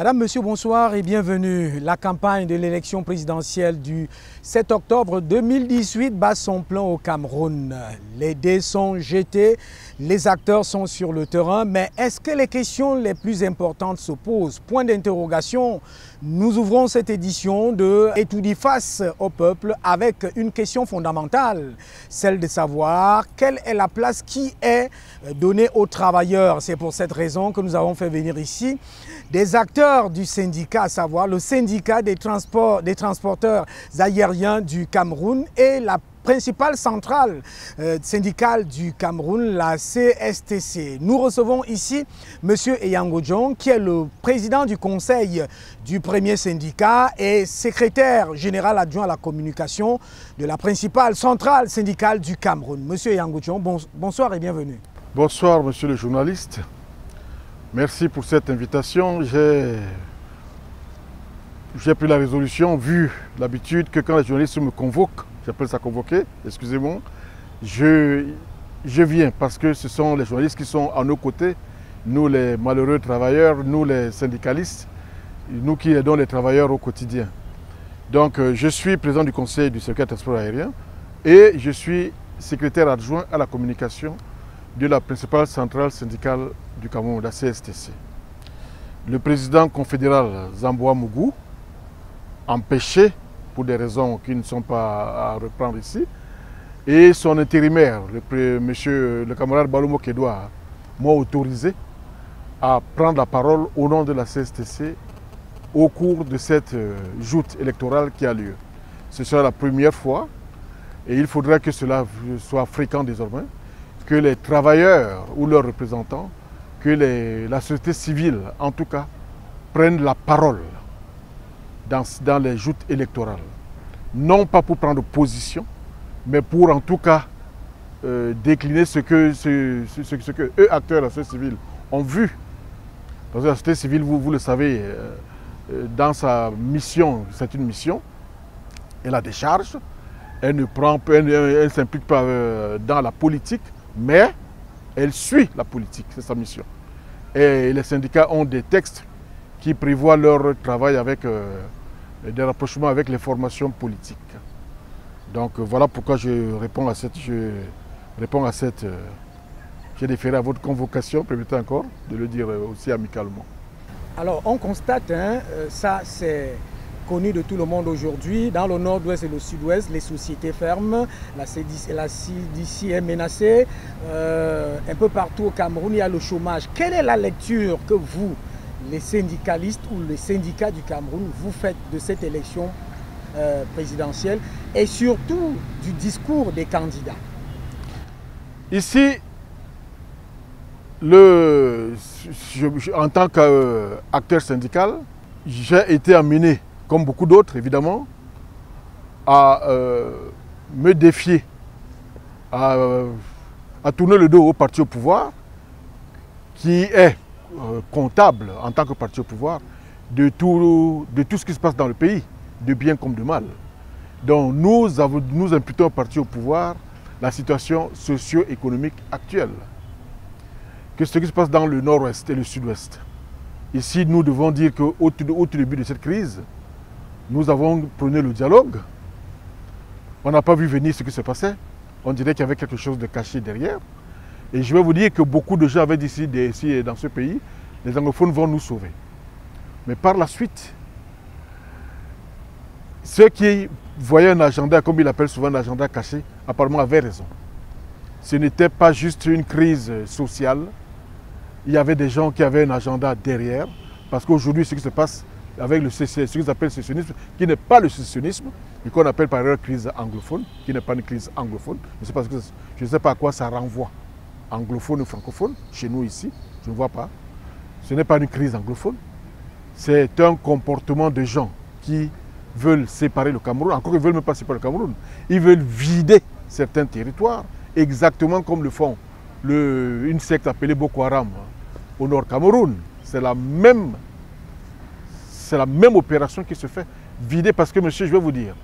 Madame, Monsieur, bonsoir et bienvenue. La campagne de l'élection présidentielle du 7 octobre 2018 bat son plein au Cameroun. Les dés sont jetés, les acteurs sont sur le terrain, mais est-ce que les questions les plus importantes se posent? Point d'interrogation. Nous ouvrons cette édition de Étoudi face au peuple avec une question fondamentale, celle de savoir quelle est la place qui est donnée aux travailleurs. C'est pour cette raison que nous avons fait venir ici des acteurs du syndicat, à savoir le syndicat des transporteurs aériens du Cameroun et la principale centrale syndicale du Cameroun, la CSTC. Nous recevons ici M. Eyango John, qui est le président du conseil du premier syndicat et secrétaire général adjoint à la communication de la principale centrale syndicale du Cameroun. M. Eyango John, bonsoir et bienvenue. Bonsoir, monsieur le journaliste. Merci pour cette invitation. J'ai pris la résolution, vu l'habitude que quand les journalistes me convoquent, j'appelle ça convoquer, excusez-moi, je viens parce que ce sont les journalistes qui sont à nos côtés, nous les malheureux travailleurs, nous les syndicalistes, nous qui aidons les travailleurs au quotidien. Donc je suis président du conseil du secrétaire transport aérien et je suis secrétaire adjoint à la communication de la principale centrale syndicale du Cameroun, la CSTC. Le président confédéral Zamboa Mougou, empêché pour des raisons qui ne sont pas à reprendre ici, et son intérimaire, le camarade Balomo Kedoua, m'ont autorisé à prendre la parole au nom de la CSTC au cours de cette joute électorale qui a lieu. Ce sera la première fois et il faudra que cela soit fréquent désormais, que les travailleurs ou leurs représentants, que la société civile en tout cas, prennent la parole dans les joutes électorales. Non pas pour prendre position, mais pour en tout cas décliner ce que eux, acteurs de la société civile, ont vu. Parce que la société civile, vous le savez, dans sa mission, c'est une mission, elle a des charges, elle ne s'implique pas dans la politique, mais elle suit la politique, c'est sa mission. Et les syndicats ont des textes qui prévoient leur travail avec des rapprochements avec les formations politiques. Donc voilà pourquoi je réponds à cette... J'ai déféré à votre convocation, permettez encore de le dire aussi amicalement. Alors on constate, ça c'est connu de tout le monde aujourd'hui, dans le nord-ouest et le sud-ouest, les sociétés ferment, la CDC est menacée, un peu partout au Cameroun, il y a le chômage. Quelle est la lecture que vous, les syndicalistes ou les syndicats du Cameroun, vous faites de cette élection présidentielle et surtout du discours des candidats? Ici, en tant qu'acteur syndical, j'ai été amené, comme beaucoup d'autres évidemment, à me défier, à tourner le dos au parti au pouvoir, qui est comptable en tant que parti au pouvoir de tout ce qui se passe dans le pays, de bien comme de mal. Donc nous imputons au parti au pouvoir la situation socio-économique actuelle, que ce qui se passe dans le nord-ouest et le sud-ouest. Ici, nous devons dire qu'au tout début de cette crise, nous avons prôné le dialogue. On n'a pas vu venir ce qui se passait. On dirait qu'il y avait quelque chose de caché derrière. Et je vais vous dire que beaucoup de gens avaient dit ici dans ce pays, les anglophones vont nous sauver. Mais par la suite, ceux qui voyaient un agenda, comme ils l'appellent souvent un agenda caché, apparemment avaient raison. Ce n'était pas juste une crise sociale. Il y avait des gens qui avaient un agenda derrière. Parce qu'aujourd'hui, ce qui se passe avec ce qu'ils appellent le sécessionnisme, qui n'est pas le sécessionnisme, mais qu'on appelle par ailleurs crise anglophone, qui n'est pas une crise anglophone. Je ne sais pas à quoi ça renvoie, anglophone ou francophone, chez nous ici, je ne vois pas. Ce n'est pas une crise anglophone, c'est un comportement de gens qui veulent séparer le Cameroun, encore ils ne veulent même pas séparer le Cameroun, ils veulent vider certains territoires, exactement comme le font une secte appelée Boko Haram au nord Cameroun. C'est la même opération qui se fait, vider, parce que monsieur, je vais vous dire,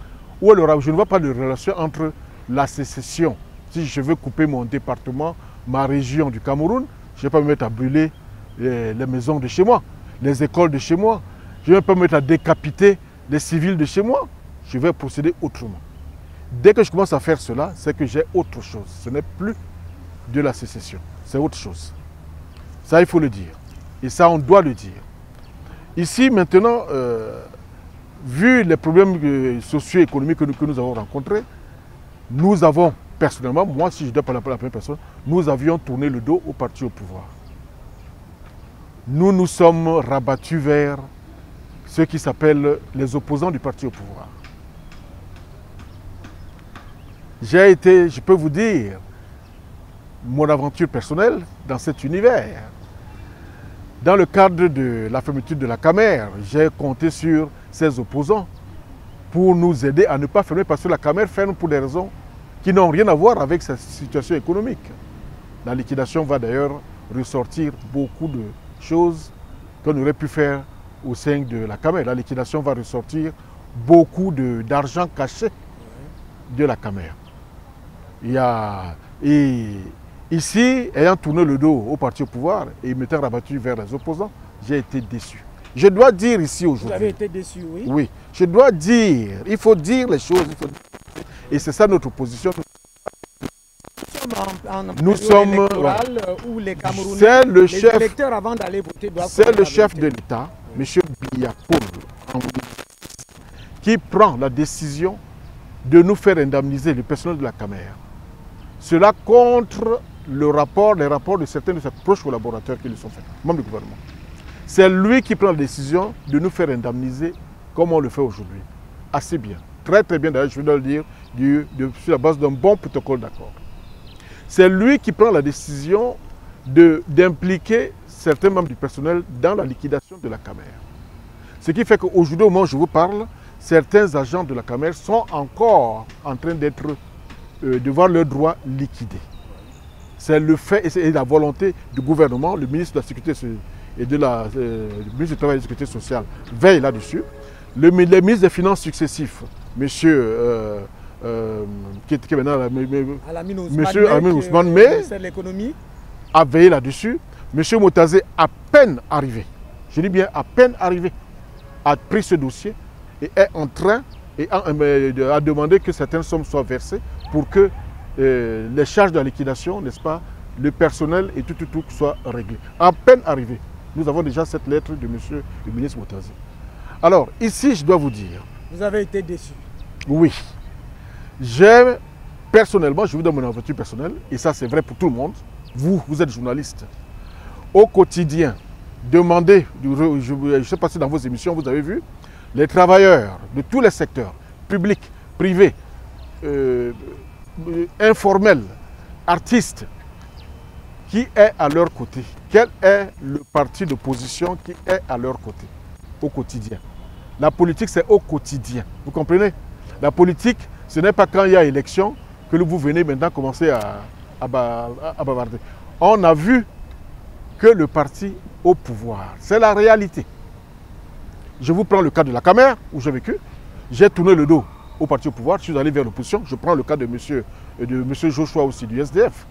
je ne vois pas de relation entre la sécession. Si je veux couper mon département, ma région du Cameroun, je ne vais pas me mettre à brûler les maisons de chez moi, les écoles de chez moi, Je ne vais pas me mettre à décapiter les civils de chez moi. Je vais procéder autrement. Dès que je commence à faire cela, c'est que j'ai autre chose. Ce n'est plus de la sécession, c'est autre chose. Ça, il faut le dire. Et ça, on doit le dire. Ici, maintenant, vu les problèmes socio-économiques que nous avons rencontrés, nous avons, personnellement, moi, si je dois parler pour la première personne, nous avions tourné le dos au parti au pouvoir. Nous nous sommes rabattus vers ceux qui s'appellent les opposants du parti au pouvoir. J'ai été, je peux vous dire, mon aventure personnelle dans cet univers. Dans le cadre de la fermeture de la Camer, j'ai compté sur ces opposants pour nous aider à ne pas fermer, parce que la Camer ferme pour des raisons qui n'ont rien à voir avec sa situation économique. La liquidation va d'ailleurs ressortir beaucoup de choses qu'on aurait pu faire au sein de la Camer. La liquidation va ressortir beaucoup d'argent caché de la Camer. Et ici, ayant tourné le dos au parti au pouvoir et m'étant rabattu vers les opposants, j'ai été déçu. Je dois dire ici aujourd'hui. Vous avez été déçu, oui? Oui, je dois dire, il faut dire les choses. Et c'est ça notre position. Nous sommes électorale où les Camerounais, les électeurs avant d'aller voter doivent... C'est le chef de l'État, M. Biya Paul, qui prend la décision de nous faire indemniser le personnel de la Camer. Cela contre les rapports de certains de ses proches collaborateurs qui le sont faits, membres du gouvernement. C'est lui qui prend la décision de nous faire indemniser comme on le fait aujourd'hui. Assez bien, très très bien d'ailleurs, je dois le dire, sur la base d'un bon protocole d'accord. C'est lui qui prend la décision d'impliquer certains membres du personnel dans la liquidation de la Camer. Ce qui fait qu'aujourd'hui, au moment où je vous parle, certains agents de la Camer sont encore en train de voir leurs droits liquidés. C'est le fait et la volonté du gouvernement, le ministre de la Sécurité et le ministre du Travail et de la Sécurité sociale veille là-dessus. Les ministres des Finances successifs, monsieur qui est maintenant Alamine Ousmane Mey, a veillé là-dessus. Monsieur Motazé, à peine arrivé, je dis bien à peine arrivé, a pris ce dossier et est en train et a demandé que certaines sommes soient versées pour que les charges de la liquidation, n'est-ce pas, le personnel et tout soient réglés. À peine arrivé, nous avons déjà cette lettre de monsieur le ministre Motazé. Alors, ici, je dois vous dire... Vous avez été déçu? Oui. J'ai, personnellement, je vous donne mon aventure personnelle, et ça c'est vrai pour tout le monde, vous êtes journaliste, au quotidien, demandez, je sais pas si dans vos émissions vous avez vu, les travailleurs de tous les secteurs, publics, privés, informels, artistes, qui est à leur côté? Quel est le parti d'opposition qui est à leur côté au quotidien? La politique, c'est au quotidien. Vous comprenez? La politique, ce n'est pas quand il y a élection que vous venez maintenant commencer à bavarder. On a vu que le parti au pouvoir, c'est la réalité. Je vous prends le cas de la Camer, où j'ai vécu. J'ai tourné le dos au parti au pouvoir, je suis allé vers l'opposition. Je prends le cas de monsieur Joshua aussi, du SDF.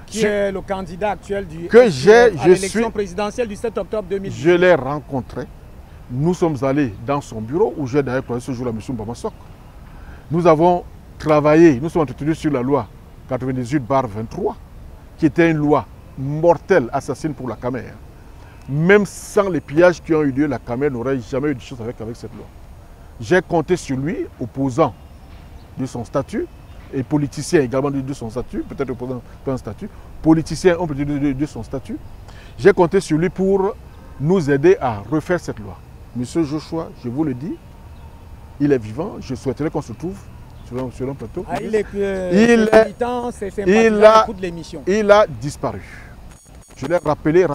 Qui est le candidat actuel à l'élection présidentielle du 7 octobre 2010. Je l'ai rencontré. Nous sommes allés dans son bureau, où j'ai d'ailleurs croisé ce jour-là M. Mbama-Sok. Nous avons travaillé, nous sommes entretenus sur la loi 98/23, qui était une loi mortelle, assassine pour la Camer. Même sans les pillages qui ont eu lieu, la Camer n'aurait jamais eu de chose avec cette loi. J'ai compté sur lui, opposant de son statut, et politicien également de son statut, peut-être opposant de son statut, politicien on peut dire de son statut. J'ai compté sur lui pour nous aider à refaire cette loi. Monsieur Joshua, je vous le dis, il est vivant, je souhaiterais qu'on se trouve sur un plateau. Ah, il a disparu. Je l'ai rappelé,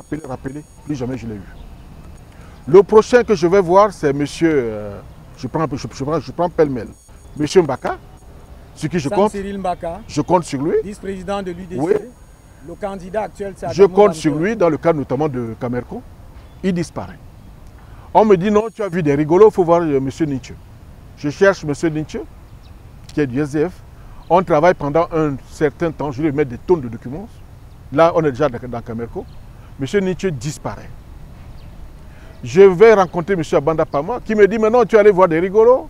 plus jamais je l'ai eu. Le prochain que je vais voir, c'est monsieur, je prends pêle-mêle, monsieur Mbaka, sur qui je compte. Cyril Mbaka, je compte sur lui. Vice-président de l'UDC. Oui. Le candidat actuel, c'est je compte sur lui dans le cadre notamment de Camerco. Il disparaît. On me dit non, tu as vu des rigolos, il faut voir M. Nietzsche. Je cherche M. Nietzsche, qui est du SDF. On travaille pendant un certain temps, je vais mettre des tonnes de documents. Là, on est déjà dans Camerco. M. Nietzsche disparaît. Je vais rencontrer M. Abanda Pama qui me dit, mais non, tu es allé voir des rigolos.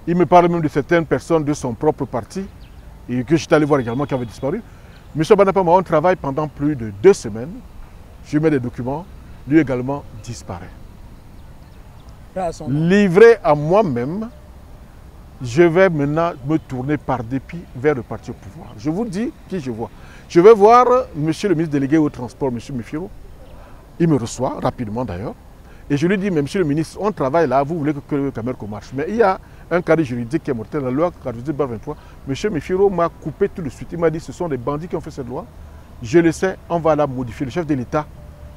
Il me parle même de certaines personnes de son propre parti et que je suis allé voir également qui avaient disparu. M. Abanda Pama, on travaille pendant plus de 2 semaines. Je mets des documents, lui également disparaît. Livré à moi-même, je vais maintenant me tourner par dépit vers le parti au pouvoir. Je vous dis qui je vois. Je vais voir M. le ministre délégué au transport, M. Mifiro. Il me reçoit, rapidement d'ailleurs. Et je lui dis, mais monsieur le ministre, on travaille là, vous voulez que le Camerco marche. Mais il y a un cadre juridique qui est mortel, la loi 48/23. M. Mifiro m'a coupé tout de suite. Il m'a dit, ce sont des bandits qui ont fait cette loi. Je le sais, on va la modifier. Le chef de l'État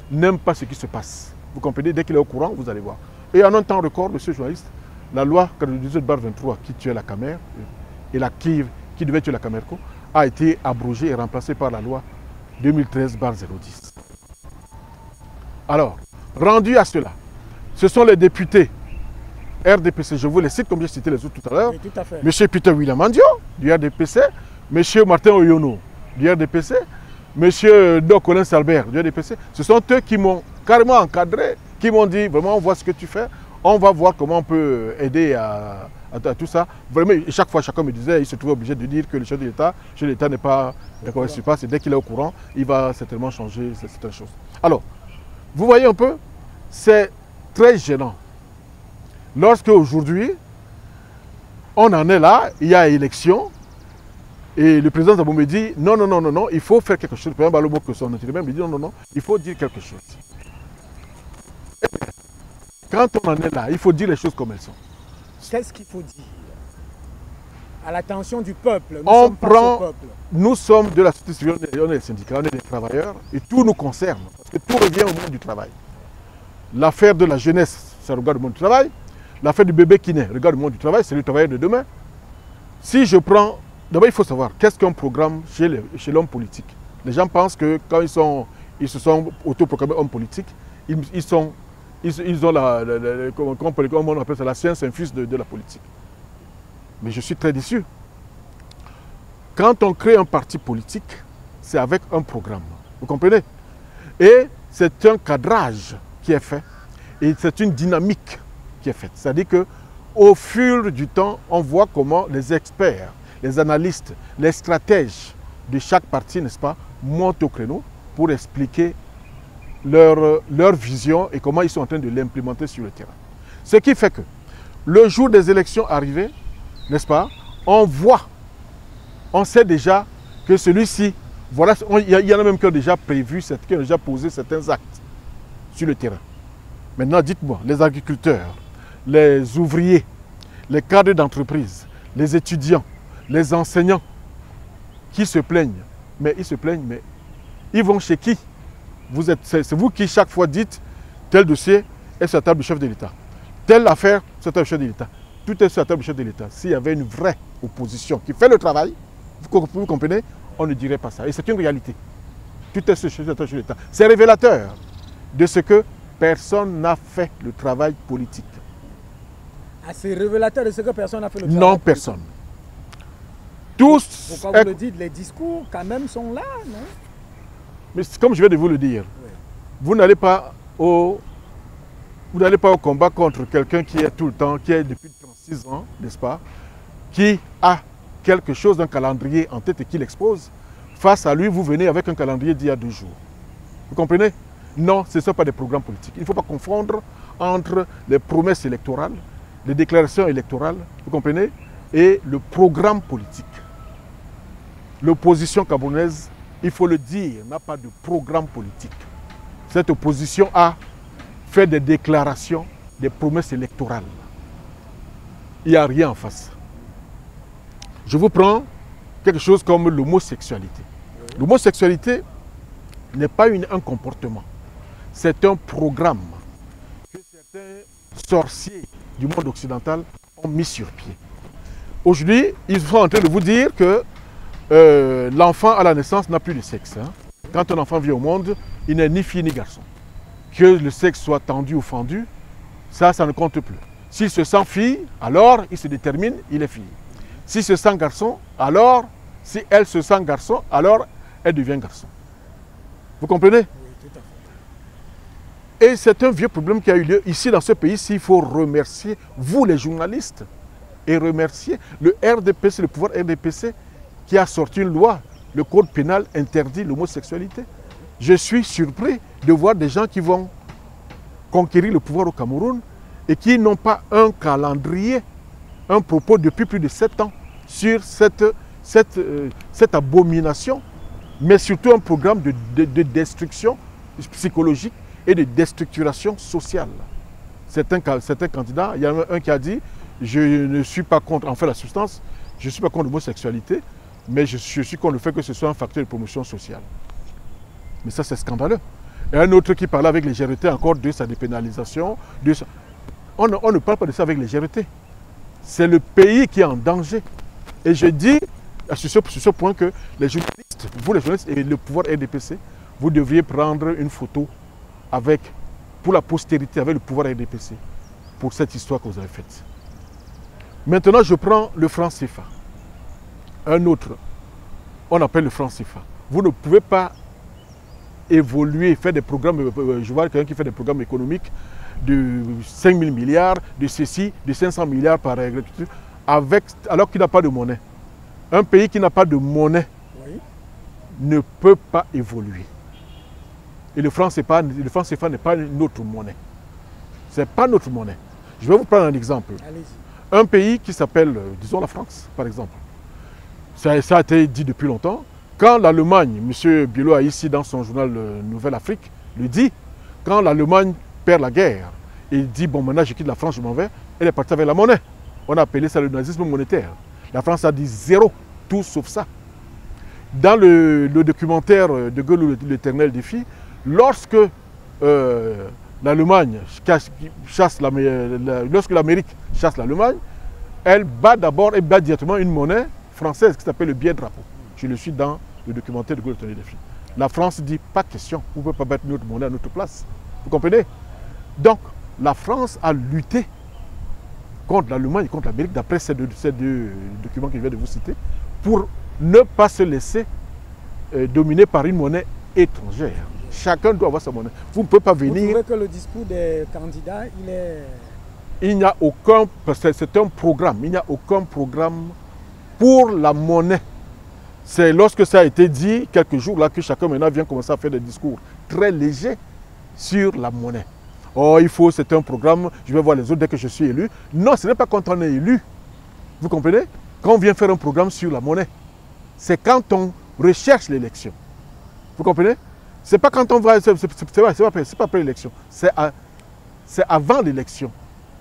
n'aime pas ce qui se passe. Vous comprenez, dès qu'il est au courant, vous allez voir. Et en un temps record, monsieur le journaliste, la loi 48/23 qui tuait la Camer et la CIV qui devait tuer la Camerco a été abrogée et remplacée par la loi 2013/010. Alors, rendu à cela, ce sont les députés RDPC, je vous les cite comme j'ai cité les autres tout à l'heure. M. Peter William Andio du RDPC, M. Martin Oyono du RDPC, M. Doc Colin Salbert du RDPC. Ce sont eux qui m'ont carrément encadré, qui m'ont dit, vraiment, on voit ce que tu fais, on va voir comment on peut aider à tout ça. Vraiment, et chaque fois, chacun me disait, il se trouvait obligé de dire que le chef de l'État n'est pas d'accord avec ce qui se passe, et dès qu'il est au courant, il va certainement changer certaines choses. Alors, vous voyez un peu, c'est très gênant. Lorsque aujourd'hui, on en est là, il y a élection, et le président Zabou me dit, non, il faut faire quelque chose. Le président Balobo, que son intérimaire, me dit, non, il faut dire quelque chose. Quand on en est là, il faut dire les choses comme elles sont. Qu'est-ce qu'il faut dire? À l'attention du peuple. Nous sommes de la société civile, on est des syndicats, on est des travailleurs, et tout nous concerne, parce que tout revient au monde du travail. L'affaire de la jeunesse, ça regarde le monde du travail. L'affaire du bébé qui naît regarde le monde du travail, c'est le travailleur de demain. Si je prends... D'abord, il faut savoir, qu'est-ce qu'un programme chez l'homme politique? Les gens pensent que quand ils se sont autoproclamés hommes politiques, ils ont comment on appelle ça, la science infuse de la politique. Mais je suis très déçu. Quand on crée un parti politique, c'est avec un programme. Vous comprenez? Et c'est un cadrage qui est fait. Et c'est une dynamique qui est faite. C'est-à-dire qu'au fur du temps, on voit comment les experts, les analystes, les stratèges de chaque parti, n'est-ce pas, montent au créneau pour expliquer leur vision et comment ils sont en train de l'implémenter sur le terrain. Ce qui fait que le jour des élections arrivées, n'est-ce pas, on sait déjà que celui-ci, voilà, il y en a même qui ont déjà prévu, qui ont déjà posé certains actes sur le terrain. Maintenant, dites-moi, les agriculteurs, les ouvriers, les cadres d'entreprise, les étudiants, les enseignants, qui se plaignent, mais ils vont chez qui? C'est vous qui chaque fois dites, tel dossier est sur la table du chef de l'État. Telle affaire sur la table du chef de l'État. Tout est sur la table du chef de l'État. S'il y avait une vraie opposition qui fait le travail, vous comprenez, on ne dirait pas ça. Et c'est une réalité. Tout est sur la table de l'État. C'est révélateur de ce que personne n'a fait le travail politique. Ah, c'est révélateur de ce que personne n'a fait le travail politique? Non, personne. Tous. Pourquoi vous le dites? Les discours quand même sont là, non? Mais comme je viens de vous le dire, oui. Vous n'allez pas au combat contre quelqu'un qui est tout le temps, qui est depuis 36 ans, n'est-ce pas, qui a quelque chose d'un calendrier en tête et qui l'expose. Face à lui, vous venez avec un calendrier d'il y a 2 jours. Vous comprenez? Non, ce ne sont pas des programmes politiques. Il ne faut pas confondre entre les promesses électorales, les déclarations électorales, vous comprenez, et le programme politique. L'opposition camerounaise, il faut le dire, n'a pas de programme politique. Cette opposition a fait des déclarations, des promesses électorales. Il n'y a rien en face. Je vous prends quelque chose comme l'homosexualité. L'homosexualité n'est pas un comportement. C'est un programme que certains sorciers du monde occidental ont mis sur pied. Aujourd'hui, ils sont en train de vous dire que l'enfant à la naissance n'a plus de sexe. Hein. Quand un enfant vient au monde, il n'est ni fille ni garçon. Que le sexe soit tendu ou fendu, ça ne compte plus. S'il se sent fille, alors il se détermine, il est fille. S'il se sent garçon, alors, si elle se sent garçon, alors elle devient garçon. Vous comprenez? Oui, tout à fait. Et c'est un vieux problème qui a eu lieu ici dans ce pays-ci. Il faut remercier vous les journalistes et remercier le RDPC, le pouvoir RDPC qui a sorti une loi. Le code pénal interdit l'homosexualité. Je suis surpris de voir des gens qui vont conquérir le pouvoir au Cameroun et qui n'ont pas un calendrier, un propos depuis plus de 7 ans sur cette abomination, mais surtout un programme de destruction psychologique et de déstructuration sociale. Certains candidats, il y en a un qui a dit « Je ne suis pas contre, en fait la substance, je ne suis pas contre l'homosexualité, mais je suis contre le fait que ce soit un facteur de promotion sociale. » Mais ça, c'est scandaleux. Et un autre qui parlait avec légèreté encore de sa dépénalisation. On ne parle pas de ça avec légèreté. C'est le pays qui est en danger. Et je dis sur ce point que les journalistes, vous les journalistes et le pouvoir RDPC, vous devriez prendre une photo pour la postérité avec le pouvoir RDPC pour cette histoire que vous avez faite. Maintenant, je prends le franc CFA. Un autre, on appelle le franc CFA. Vous ne pouvez pas évoluer, faire des programmes, je vois quelqu'un qui fait des programmes économiques de 5 000 milliards, de ceci, de 500 milliards par agriculture, alors qu'il n'a pas de monnaie. Un pays qui n'a pas de monnaie ne peut pas évoluer. Et le franc CFA n'est pas notre monnaie. Ce n'est pas notre monnaie. Je vais vous prendre un exemple. Un pays qui s'appelle, disons la France, par exemple. Ça a été dit depuis longtemps. Quand l'Allemagne, M. Biello a ici dans son journal Nouvelle Afrique, le dit, quand l'Allemagne perd la guerre et dit, bon maintenant je quitte la France, je m'en vais, elle est partie avec la monnaie. On a appelé ça le nazisme monétaire. La France a dit zéro, tout sauf ça. Dans le documentaire de Gaulle, l'éternel défi, lorsque l'Allemagne lorsque l'Amérique chasse l'Allemagne, elle bat d'abord et bat directement une monnaie française qui s'appelle le billet drapeau. Je le suis dans le documentaire de Gaulle, l'éternel défi. La France dit pas question, vous ne pouvez pas battre notre monnaie à notre place. Vous comprenez? Donc, la France a lutté contre l'Allemagne et contre l'Amérique, d'après ces deux documents que je viens de vous citer, pour ne pas se laisser dominer par une monnaie étrangère. Chacun doit avoir sa monnaie. Vous ne pouvez pas venir... Vous trouvez que le discours des candidats, il est... Il n'y a aucun... C'est un programme. Il n'y a aucun programme pour la monnaie. C'est lorsque ça a été dit, quelques jours là, que chacun maintenant vient commencer à faire des discours très légers sur la monnaie. Oh, c'est un programme, je vais voir les autres dès que je suis élu. Non, ce n'est pas quand on est élu. Vous comprenez? Quand on vient faire un programme sur la monnaie, c'est quand on recherche l'élection. Vous comprenez? C'est pas quand on va... C'est pas après l'élection. C'est avant l'élection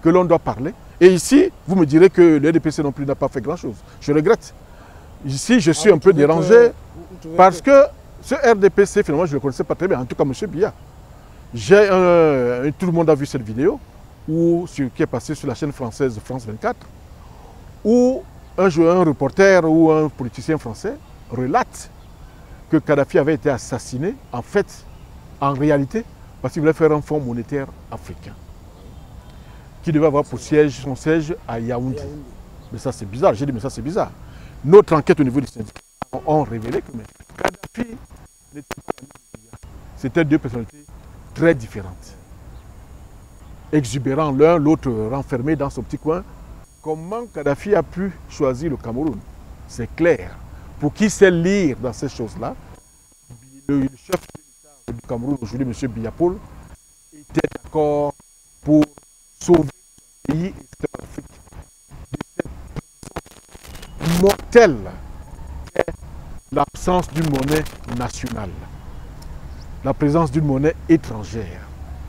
que l'on doit parler. Et ici, vous me direz que le RDPC non plus n'a pas fait grand-chose. Je regrette. Ici, je suis un peu dérangé parce que ce RDPC, finalement, je ne le connaissais pas très bien. En tout cas, M. Biya. Tout le monde a vu cette vidéo qui est passée sur la chaîne française France 24 où un reporter ou un politicien français relate que Kadhafi avait été assassiné, en réalité, parce qu'il voulait faire un fonds monétaire africain qui devait avoir pour son siège à Yaoundé. Mais ça, c'est bizarre. J'ai dit, mais ça, c'est bizarre. Notre enquête au niveau du syndicat a révélé que Kadhafi n'était pas l'ami de Biya. C'était deux personnalités très différentes. Exubérants l'un, l'autre renfermé dans son petit coin. Comment Kadhafi a pu choisir le Cameroun? C'est clair. Pour qui sait lire dans ces choses-là, le chef de l'État du Cameroun, aujourd'hui, M. Biyapol, était d'accord pour sauver son pays et l'Afrique de cette mortelle qu'est l'absence d'une monnaie nationale, la présence d'une monnaie étrangère,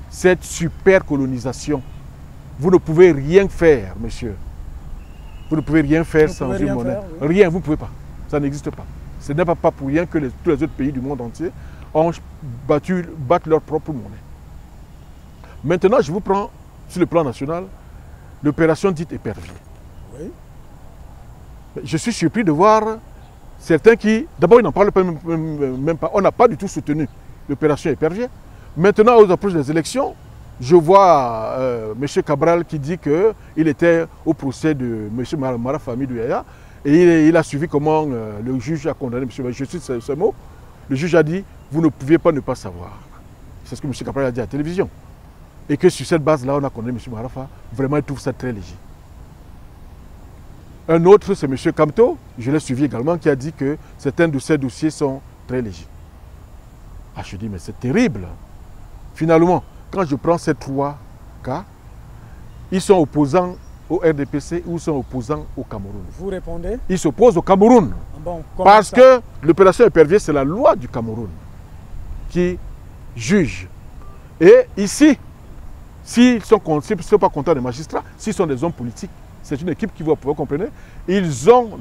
cette super colonisation. Vous ne pouvez rien faire, monsieur. Vous ne pouvez rien faire sans une monnaie. Rien, vous ne pouvez pas. Ça n'existe pas. Ce n'est pas pour rien que tous les autres pays du monde entier ont battent leur propre monnaie. Maintenant, je vous prends sur le plan national l'opération dite épervier. Oui. Je suis surpris de voir certains qui, d'abord, ils n'en parlent même pas. On n'a pas du tout soutenu l'opération épervier. Maintenant, aux approches des élections, je vois M. Cabral qui dit qu'il était au procès de M. Marafami Douaya. Et il a suivi comment le juge a condamné M. Je cite ce mot. Le juge a dit, vous ne pouviez pas ne pas savoir. C'est ce que M. Cabral a dit à la télévision. Et que sur cette base-là, on a condamné M. Marafa. Vraiment, il trouve ça très léger. Un autre, c'est M. Kamto, je l'ai suivi également, qui a dit que certains de ces dossiers sont très légers. Ah, je dis, mais c'est terrible. Finalement, quand je prends ces 3 cas, ils sont opposants au RDPC ou sont opposants au Cameroun. Vous répondez? Ils s'opposent au Cameroun. Bon, parce que l'opération épervier, c'est la loi du Cameroun qui juge. Et ici, s'ils ne sont pas contents des magistrats, s'ils sont des hommes politiques, c'est une équipe qui va pouvoir comprendre, ils ont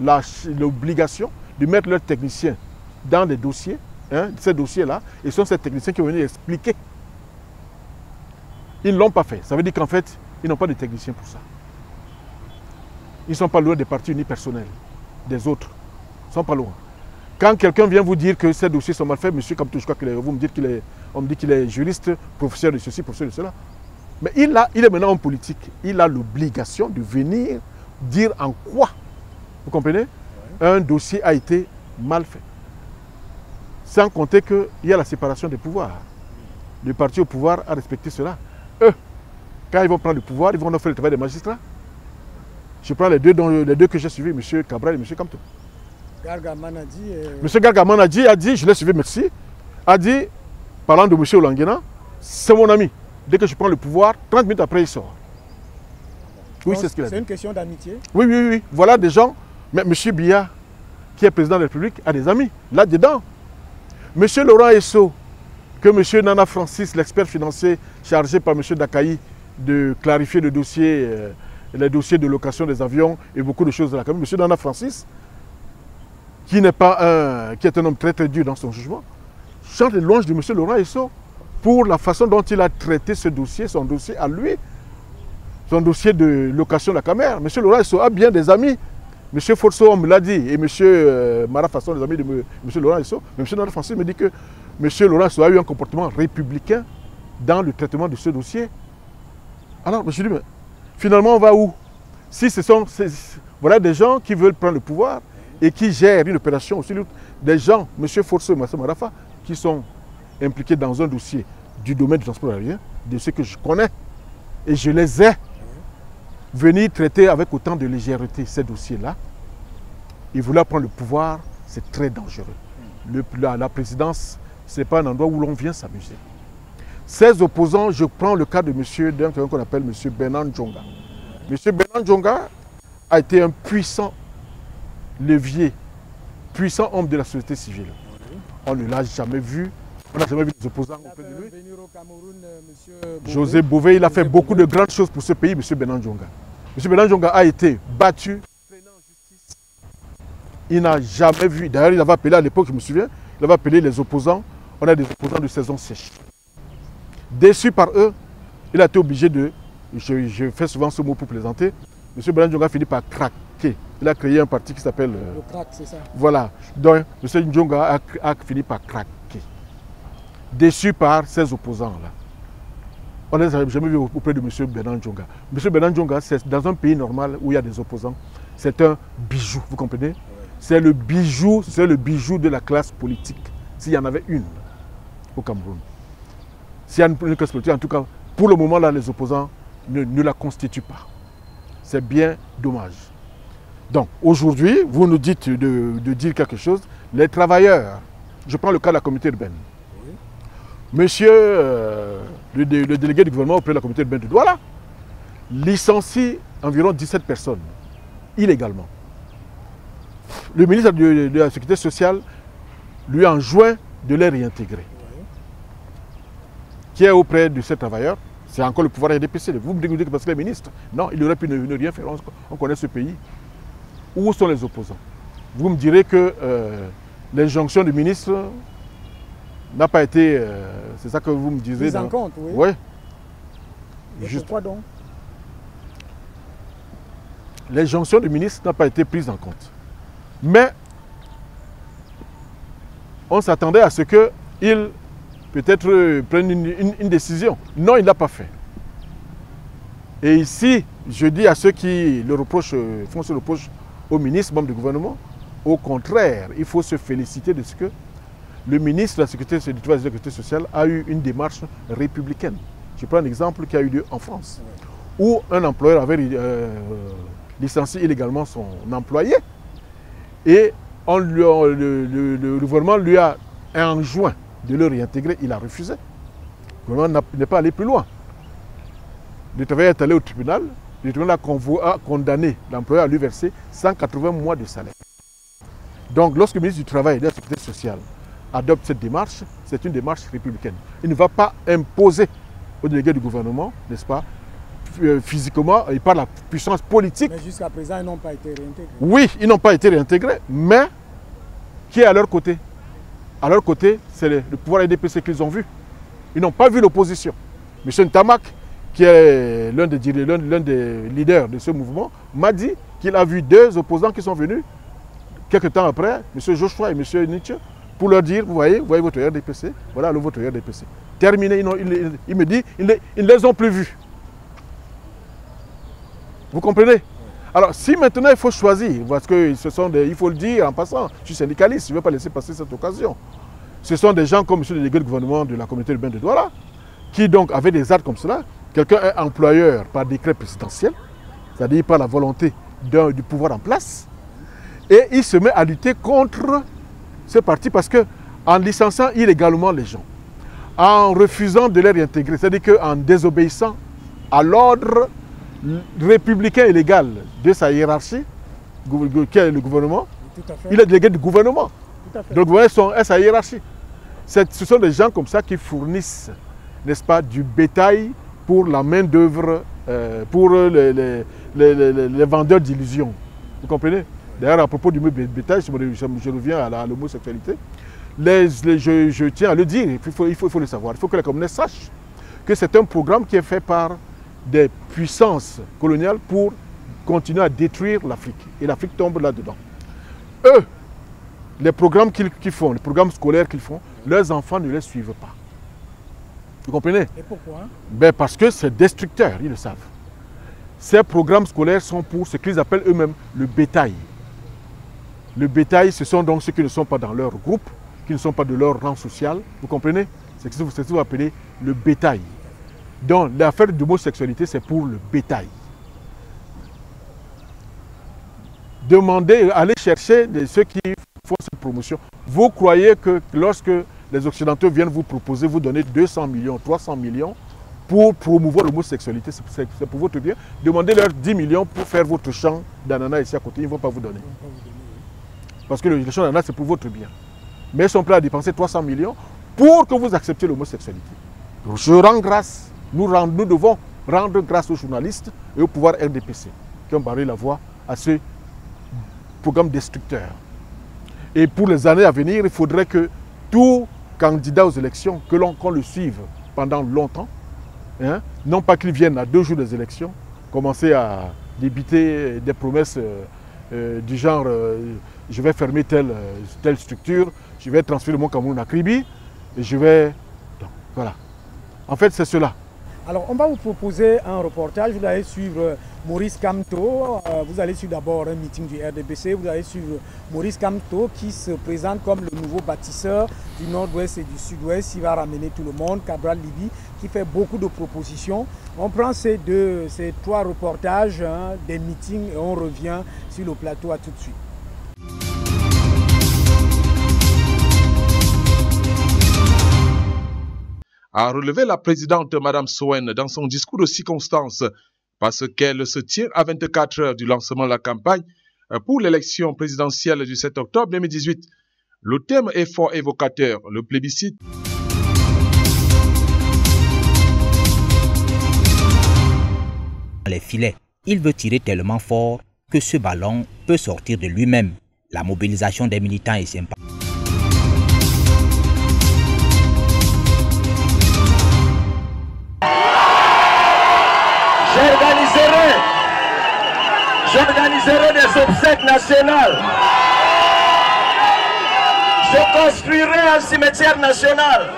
l'obligation de mettre leurs techniciens dans les dossiers, ces dossiers-là, et ce sont ces techniciens qui vont venir expliquer. Ils ne l'ont pas fait. Ça veut dire qu'en fait, ils n'ont pas de techniciens pour ça. Ils ne sont pas loin des partis unipersonnels des autres. Ils ne sont pas loin. Quand quelqu'un vient vous dire que ces dossiers sont mal faits, monsieur Kamto, je crois que vous me dites on me dit qu'il est juriste, professeur de ceci, professeur de cela. Mais il est maintenant en politique. Il a l'obligation de venir dire en quoi, vous comprenez, un dossier a été mal fait. Sans compter qu'il y a la séparation des pouvoirs. Le parti au pouvoir a respecté cela. Eux, quand ils vont prendre le pouvoir, ils vont faire le travail des magistrats. Je prends les deux que j'ai suivis, M. Cabral et M. Kamto. Gargaman a dit... M. Gargaman a dit, je l'ai suivi, merci, a dit, parlant de M. Olanguena, c'est mon ami. Dès que je prends le pouvoir, 30 minutes après, il sort. Oui, c'est ce qu'il a dit. C'est une question d'amitié? Oui. Voilà des gens. Mais M. Biya, qui est président de la République, a des amis là-dedans. M. Laurent Esso, que M. Nana Francis, l'expert financier chargé par M. Dakaï de clarifier le dossier, les dossiers de location des avions et beaucoup de choses de la Cameroun. M. Nana Francis, qui est un homme très très dur dans son jugement, chante les louanges de M. Laurent Esso pour la façon dont il a traité ce dossier, son dossier à lui, son dossier de location de la caméra. M. Laurent Esso a bien des amis. M. Forceau, on me l'a dit, et M. Marafa sont des amis de M. Laurent Esso. Mais M. Nana Francis me dit que M. Laurent Esso a eu un comportement républicain dans le traitement de ce dossier. Alors, je me suis dit, mais finalement, on va où? Si ce sont voilà des gens qui veulent prendre le pouvoir et qui gèrent une opération aussi, des gens, M. Forceau et M. Marafa, qui sont impliqués dans un dossier du domaine du transport aérien, de ce que je connais, et je les ai venir traiter avec autant de légèreté ces dossiers-là, et vouloir prendre le pouvoir, c'est très dangereux. La présidence, ce n'est pas un endroit où l'on vient s'amuser. Ces opposants, je prends le cas de d'un qu'on appelle M. Bernard Djonga. M. Bernard Djonga a été un puissant levier, puissant homme de la société civile. On ne l'a jamais vu. On n'a jamais vu des opposants auprès de lui. José Bové, il a fait beaucoup de grandes choses pour ce pays, M. Bernard Djonga. M. Bernard Djonga a été battu, traîné en justice. Il n'a jamais vu. D'ailleurs, il avait appelé à l'époque, je me souviens, il avait appelé les opposants. On a des opposants de saison sèche. Déçu par eux, il a été obligé de. Je fais souvent ce mot pour plaisanter. M. Bernard Djonga a fini par craquer. Il a créé un parti qui s'appelle. Le crack, c'est ça. Voilà. Donc, M. Djonga a fini par craquer. Déçu par ses opposants-là. On n'a jamais vu auprès de M. Bernard Djonga. M. Bernard Djonga, c'est dans un pays normal où il y a des opposants. C'est un bijou, vous comprenez? C'est le bijou de la classe politique. S'il y en avait une au Cameroun. S'il y a une classe politique, en tout cas, pour le moment, là, les opposants ne la constituent pas. C'est bien dommage. Donc, aujourd'hui, vous nous dites de dire quelque chose. Les travailleurs, je prends le cas de la communauté urbaine. Monsieur le délégué du gouvernement auprès de la communauté urbaine de Douala licencie environ 17 personnes illégalement. Le ministre de la Sécurité sociale lui enjoint de les réintégrer. Qui est auprès de ces travailleurs? C'est encore le pouvoir RDPC. Vous me dites que parce qu'il est ministre. Non, il aurait pu ne rien faire. On connaît ce pays. Où sont les opposants? Vous me direz que l'injonction du ministre n'a pas été... c'est ça que vous me disiez. Prise en compte, oui. Oui. Pourquoi donc? L'injonction du ministre n'a pas été prise en compte. Mais on s'attendait à ce qu'il peut-être prenne une décision. Non, il ne l'a pas fait. Et ici, je dis à ceux qui font ce reproche au ministre, membre du gouvernement, au contraire, il faut se féliciter de ce que le ministre de la Sécurité sociale a eu une démarche républicaine. Je prends un exemple qui a eu lieu en France, où un employeur avait licencié illégalement son employé et le gouvernement lui a enjoint de le réintégrer. Il a refusé. Le gouvernement n'est pas allé plus loin. Le travailleur est allé au tribunal. Le tribunal a condamné l'employeur à lui verser 180 mois de salaire. Donc, lorsque le ministre du Travail et de la Sécurité sociale adopte cette démarche, c'est une démarche républicaine. Il ne va pas imposer aux délégués du gouvernement, n'est-ce pas, physiquement et par la puissance politique. Mais jusqu'à présent, ils n'ont pas été réintégrés. Oui, ils n'ont pas été réintégrés, mais qui est à leur côté? À leur côté, c'est le pouvoir RDPC qu'ils ont vu. Ils n'ont pas vu l'opposition. M. Ntamak, qui est l'un des leaders de ce mouvement, m'a dit qu'il a vu deux opposants qui sont venus quelques temps après, M. Joshua et M. Nietzsche, pour leur dire, vous voyez votre RDPC, voilà votre RDPC. Terminé, il me dit, ils ne les ont plus vus. Vous comprenez? Alors, si maintenant il faut choisir, parce que il faut le dire en passant, je suis syndicaliste, je ne vais pas laisser passer cette occasion. Ce sont des gens comme M. le délégué du gouvernement de la communauté urbaine de Douala, qui donc avaient des actes comme cela. Quelqu'un est employeur par décret présidentiel, c'est-à-dire par la volonté du pouvoir en place, et il se met à lutter contre ce parti parce qu'en licenciant illégalement les gens, en refusant de les réintégrer, c'est-à-dire qu'en désobéissant à l'ordre républicain et légal de sa hiérarchie, qui est le gouvernement, il est délégué du gouvernement. Donc le gouvernement est sa hiérarchie. Ce sont des gens comme ça qui fournissent, n'est-ce pas, du bétail pour la main-d'œuvre, pour les vendeurs d'illusions. Vous comprenez? D'ailleurs, à propos du bétail, je reviens à l'homosexualité. Je tiens à le dire, il faut le savoir. Il faut que la communauté sache que c'est un programme qui est fait par des puissances coloniales pour continuer à détruire l'Afrique. Et l'Afrique tombe là-dedans. Eux, les programmes qu'ils font, les programmes scolaires qu'ils font, leurs enfants ne les suivent pas. Vous comprenez? Et pourquoi? Parce que c'est destructeur, ils le savent. Ces programmes scolaires sont pour ce qu'ils appellent eux-mêmes le bétail. Le bétail, ce sont donc ceux qui ne sont pas dans leur groupe, qui ne sont pas de leur rang social. Vous comprenez? C'est ce que vous appelez le bétail. Donc l'affaire de l'homosexualité, c'est pour le bétail. Demandez, allez chercher ceux qui font cette promotion. Vous croyez que lorsque les Occidentaux viennent vous proposer, vous donner 200 millions, 300 millions pour promouvoir l'homosexualité, c'est pour votre bien. Demandez-leur 10 millions pour faire votre champ d'ananas ici à côté, ils ne vont pas vous donner. Parce que le champ d'ananas, c'est pour votre bien. Mais ils sont prêts à dépenser 300 millions pour que vous acceptiez l'homosexualité. Je rends grâce, nous devons rendre grâce aux journalistes et au pouvoir RDPC qui ont barré la voie à ce programme destructeur. Et pour les années à venir, il faudrait que tout candidat aux élections, qu'on le suive pendant longtemps, hein, non pas qu'il vienne à 2 jours des élections, commencer à débiter des promesses du genre je vais fermer telle structure, je vais transférer mon Cameroun à Kribi, et je vais... Donc, voilà. En fait, c'est cela. Alors, on va vous proposer un reportage. Vous allez suivre Maurice Kamto. Vous allez suivre d'abord un meeting du RDPC. Vous allez suivre Maurice Kamto qui se présente comme le nouveau bâtisseur du nord-ouest et du sud-ouest. Il va ramener tout le monde. Cabral Libye qui fait beaucoup de propositions. On prend ces 3 reportages des meetings et on revient sur le plateau. À tout de suite. A relevé la présidente Mme Sowen dans son discours de circonstance parce qu'elle se tient à 24 heures du lancement de la campagne pour l'élection présidentielle du 7 octobre 2018. Le thème est fort évocateur, le plébiscite. Les filets, il veut tirer tellement fort que ce ballon peut sortir de lui-même. La mobilisation des militants est sympa. J'organiserai des obsèques nationales. Je construirai un cimetière national.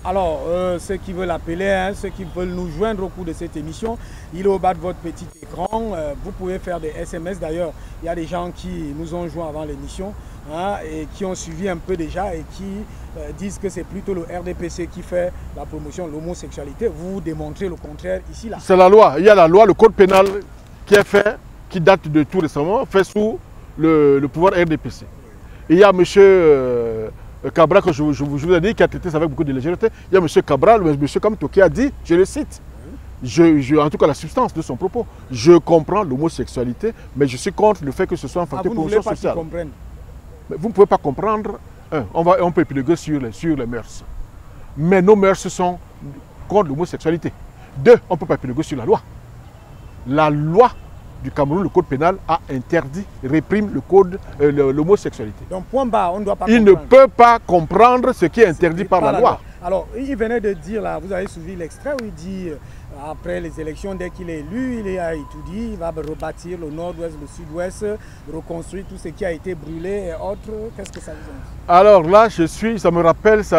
Alors, ceux qui veulent appeler, ceux qui veulent nous joindre au cours de cette émission, il est au bas de votre petit écran. Vous pouvez faire des SMS. D'ailleurs, il y a des gens qui nous ont joints avant l'émission. hein, et qui ont suivi un peu déjà et qui disent que c'est plutôt le RDPC qui fait la promotion de l'homosexualité. Vous démontrez le contraire ici, là. C'est la loi. Il y a la loi, le code pénal qui est fait, qui date de tout récemment, fait sous le pouvoir RDPC. Et il y a M. Cabral, que je vous ai dit, qui a traité ça avec beaucoup de légèreté. Il y a M. Cabral, M. Kamto, qui a dit, je le cite, en tout cas la substance de son propos, je comprends l'homosexualité, mais je suis contre le fait que ce soit un facteur de promotion sociale. Mais vous ne pouvez pas comprendre. On peut épiloguer sur les mœurs. Mais nos mœurs sont contre l'homosexualité. 2, on ne peut pas épiloguer sur la loi. La loi du Cameroun, le code pénal, a interdit, réprime l'homosexualité. Donc, point bas, on ne doit pas comprendre. Il ne peut pas comprendre ce qui est interdit par la loi. Alors, il venait de dire, là, vous avez suivi l'extrait où il dit, après les élections, dès qu'il est élu, il a étudié, il va rebâtir le nord-ouest, le sud-ouest, reconstruire tout ce qui a été brûlé et autres. Qu'est-ce que ça vous dit? Alors là, ça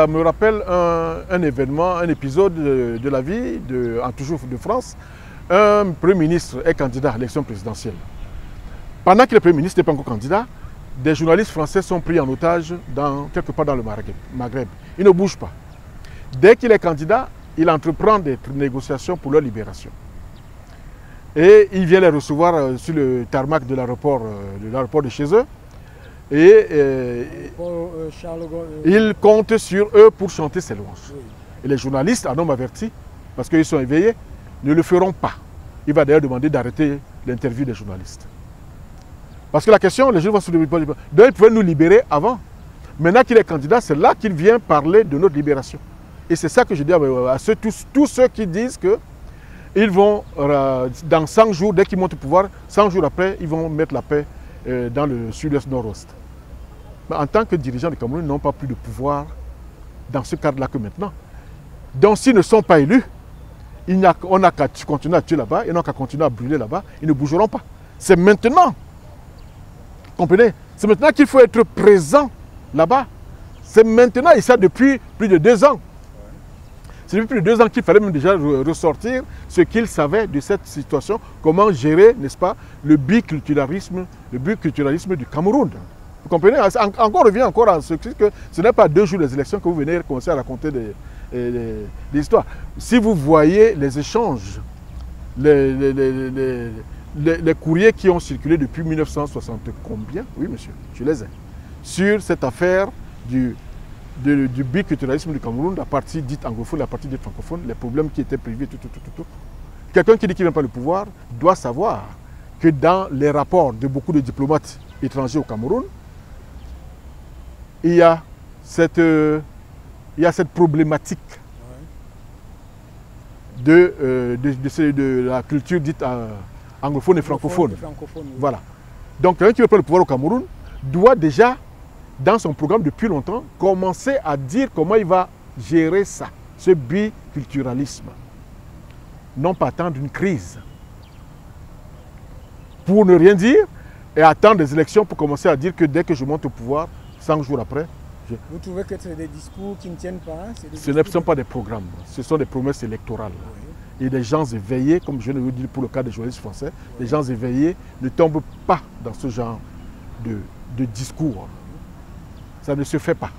me rappelle un événement, un épisode de la vie, toujours de France. Un Premier ministre est candidat à l'élection présidentielle. Pendant que le Premier ministre n'est pas encore candidat, des journalistes français sont pris en otage quelque part dans le Maghreb. Ils ne bougent pas. Dès qu'il est candidat, il entreprend des négociations pour leur libération. Et il vient les recevoir sur le tarmac de l'aéroport de chez eux. Et il compte sur eux pour chanter ses louanges. Oui. Et les journalistes, en homme averti, parce qu'ils sont éveillés, ne le feront pas. Il va d'ailleurs demander d'arrêter l'interview des journalistes. Parce que la question, les gens vont se demander, donc ils pouvaient nous libérer avant. Maintenant qu'il est candidat, c'est là qu'il vient parler de notre libération. Et c'est ça que je dis à tous ceux qui disent qu'ils vont, dans 100 jours, dès qu'ils montent au pouvoir, 100 jours après, ils vont mettre la paix dans le sud-est nord-ouest. Mais en tant que dirigeants du Cameroun, ils n'ont pas plus de pouvoir dans ce cadre-là que maintenant. Donc s'ils ne sont pas élus, on n'a qu'à continuer à tuer là-bas, ils n'ont qu'à continuer à brûler là-bas, ils ne bougeront pas. C'est maintenant, comprenez, c'est maintenant qu'il faut être présent là-bas. C'est maintenant, et ça depuis plus de 2 ans. C'est depuis plus de 2 ans qu'il fallait même déjà ressortir ce qu'ils savaient de cette situation, comment gérer, n'est-ce pas, le biculturalisme du Cameroun. Vous comprenez? On revient encore à ce que ce n'est pas 2 jours des élections que vous venez commencer à raconter des histoires. Si vous voyez les échanges, les courriers qui ont circulé depuis 1960, combien? Oui, monsieur, je les ai. Sur cette affaire du biculturalisme du Cameroun, la partie dite anglophone, la partie dite francophone, les problèmes qui étaient prévus, tout. Quelqu'un qui dit qu'il n'aime pas le pouvoir doit savoir que dans les rapports de beaucoup de diplomates étrangers au Cameroun, il y a cette problématique de la culture dite anglophone et francophone. Oui. Voilà. Donc, quelqu'un qui veut prendre le pouvoir au Cameroun doit déjà, dans son programme depuis longtemps, commencer à dire comment il va gérer ça, ce biculturalisme. Non pas attendre une crise pour ne rien dire et attendre des élections pour commencer à dire que dès que je monte au pouvoir, 5 jours après, Vous trouvez que c'est des discours qui ne tiennent pas? Ce ne sont pas des programmes, ce sont des promesses électorales. Oui. Et les gens éveillés, comme je le dis pour le cas des journalistes français, les gens éveillés ne tombent pas dans ce genre de discours. Ça ne se fait pas.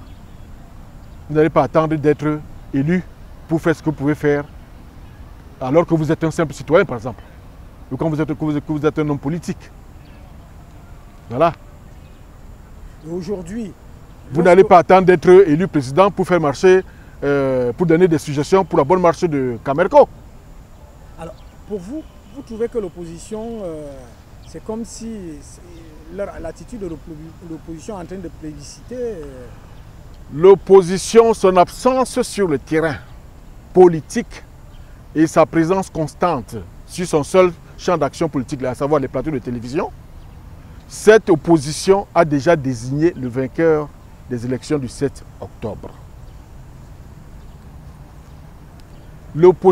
Vous n'allez pas attendre d'être élu pour faire ce que vous pouvez faire alors que vous êtes un simple citoyen, par exemple, ou quand vous êtes un homme politique. Voilà. Et aujourd'hui, vous n'allez pas attendre d'être élu président pour faire marcher, pour donner des suggestions pour la bonne marche de Camerco. Alors, pour vous, vous trouvez que l'opposition, c'est comme si l'attitude de l'opposition est en train de plébisciter L'opposition, son absence sur le terrain politique et sa présence constante sur son seul champ d'action politique, à savoir les plateaux de télévision, cette opposition a déjà désigné le vainqueur des élections du 7 octobre.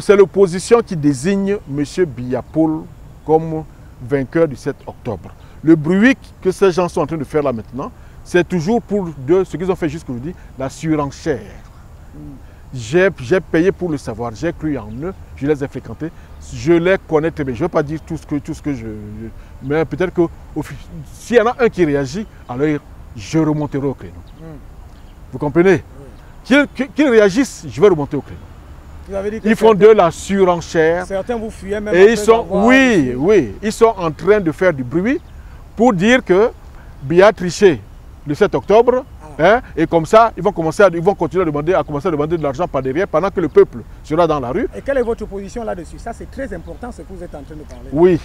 C'est l'opposition qui désigne M. Biya-Paul comme vainqueur du 7 octobre. Le bruit que ces gens sont en train de faire là maintenant, c'est toujours pour ce qu'ils ont fait jusqu'aujourd'hui, la surenchère. J'ai payé pour le savoir, j'ai cru en eux, je les ai fréquentés, je les connais très bien. Je ne vais pas dire tout ce que je... Mais peut-être que s'il y en a un qui réagit, alors je remonterai au créneau. Vous comprenez? Qu'ils réagissent, je vais remonter au créneau. Vous avez dit que ils font de la surenchère. Certains vous fuyaient même. Et ils sont, ils sont en train de faire du bruit pour dire que Biya a triché le 7 octobre. Hein, et comme ça, ils vont continuer à demander de l'argent par derrière pendant que le peuple sera dans la rue. Et quelle est votre position là-dessus? Ça, c'est très important ce que vous êtes en train de parler. Oui.